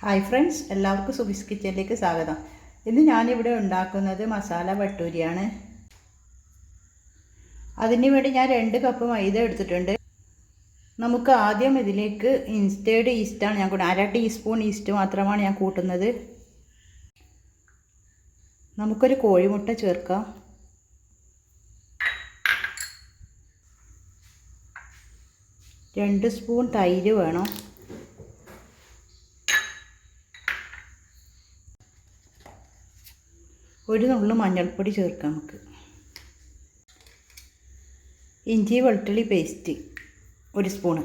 Hi friends, എല്ലാവർക്കും സുബിസ് കിച്ചണിലേക്ക് സ്വാഗതം. ഇന്ന് ഞാനിവിടെ ഉണ്ടാക്കുന്നത് മസാല ഭട്ടൂരിയാണ്. അതിന് വേണ്ടി ഞാൻ 2 കപ്പ് മൈദ എടുത്തിട്ടുണ്ട്. നമുക്ക് ആദ്യം ഇതിലേക്ക് ഇൻസ്റ്റേഡ് ഈസ്റ്റാണ് ഞാൻ കൂട്ടുന്നത്. 1/2 ടീസ്പൂൺ ഈസ്റ്റ് മാത്രമാണ് ഞാൻ കൂട്ടുന്നത്. നമുക്കൊരു കോഴിമുട്ട ചേർക്കാം. രണ്ട് സ്പൂൺ തൈര് വേണം. ഒരു നുള്ളു മഞ്ഞൾപ്പൊടി ചേർക്കാം. നമുക്ക് ഇഞ്ചി വെളുത്തുള്ളി പേസ്റ്റ് 1 സ്പൂണ്.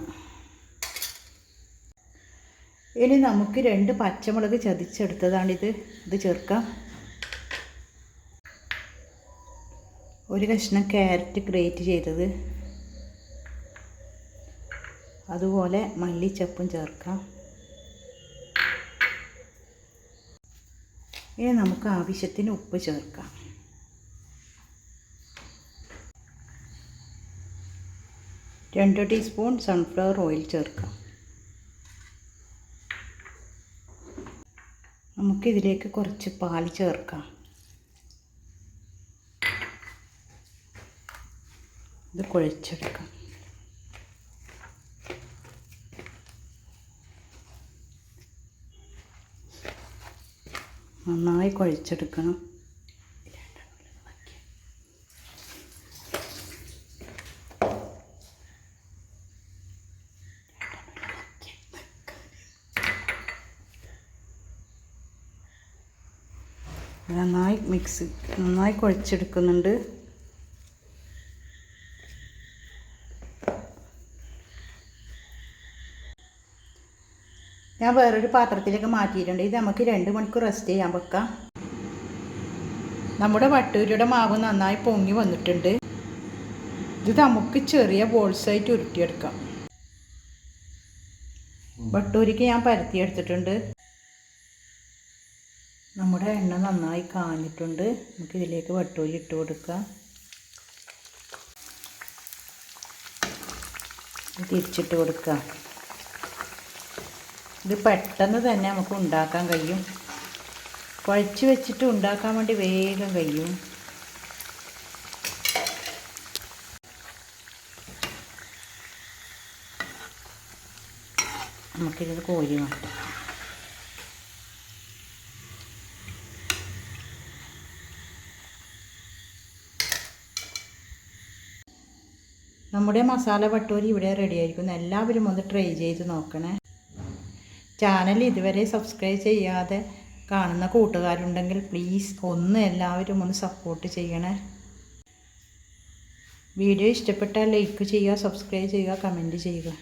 ഇനി നമുക്ക് 2 പച്ചമുളക് ചതച്ചെടുത്തതാണിത്. ഇത് ചേർക്കാം. ഒരു കഷ്ണം ക്യാരറ്റ് ഗ്രേറ്റ് ചെയ്തത്, അതുപോലെ മല്ലിച്ചപ്പും ചേർക്കാം. ഇനി നമുക്ക് ആവശ്യത്തിന് ഉപ്പ് ചേർക്കാം. രണ്ട് ടീസ്പൂൺ സൺഫ്ലവർ ഓയിൽ ചേർക്കാം. നമുക്കിതിലേക്ക് കുറച്ച് പാൽ ചേർക്കാം. ഇത് കുഴച്ചെടുക്കാം. നന്നായി കുഴച്ചെടുക്കണം. നന്നായി കുഴച്ചെടുക്കുന്നുണ്ട്. ഞാൻ വേറൊരു പാത്രത്തിലേക്ക് മാറ്റിയിട്ടുണ്ട്. ഇത് നമുക്ക് 2 മണിക്കൂർ റെസ്റ്റ് ചെയ്യാൻ വെക്കാം. നമ്മുടെ ഭട്ടൂരിയുടെ മാവ് നന്നായി പൊങ്ങി വന്നിട്ടുണ്ട്. ഇത് നമുക്ക് ചെറിയ ബോൾസായിട്ട് ഉരുട്ടിയെടുക്കാം. ഭട്ടൂരിക്ക് ഞാൻ പരത്തിയെടുത്തിട്ടുണ്ട്. നമ്മുടെ എണ്ണ നന്നായി കാഞ്ഞിട്ടുണ്ട്. നമുക്കിതിലേക്ക് ഭട്ടൂരി ഇട്ട് കൊടുക്കാം. തിരിച്ചിട്ട് കൊടുക്കാം. ഇത് പെട്ടെന്ന് തന്നെ നമുക്ക് ഉണ്ടാക്കാൻ കഴിയും. കുഴച്ച് വെച്ചിട്ട് ഉണ്ടാക്കാൻ വേണ്ടി വേഗം കഴിയും. നമുക്കിത് കോരി മാറ്റാം. നമ്മുടെ മസാല ഭട്ടൂരി ഇവിടെ റെഡി ആയിരിക്കുന്നു. എല്ലാവരും ഒന്ന് ട്രൈ ചെയ്ത് നോക്കണേ. ചാനൽ ഇതുവരെ സബ്സ്ക്രൈബ് ചെയ്യാതെ കാണുന്ന കൂട്ടുകാരുണ്ടെങ്കിൽ പ്ലീസ് എല്ലാവരും ഒന്ന് സപ്പോർട്ട് ചെയ്യണേ. വീഡിയോ ഇഷ്ടപ്പെട്ടാൽ ലൈക്ക് ചെയ്യുക, സബ്സ്ക്രൈബ് ചെയ്യുക, കമൻറ്റ് ചെയ്യുക.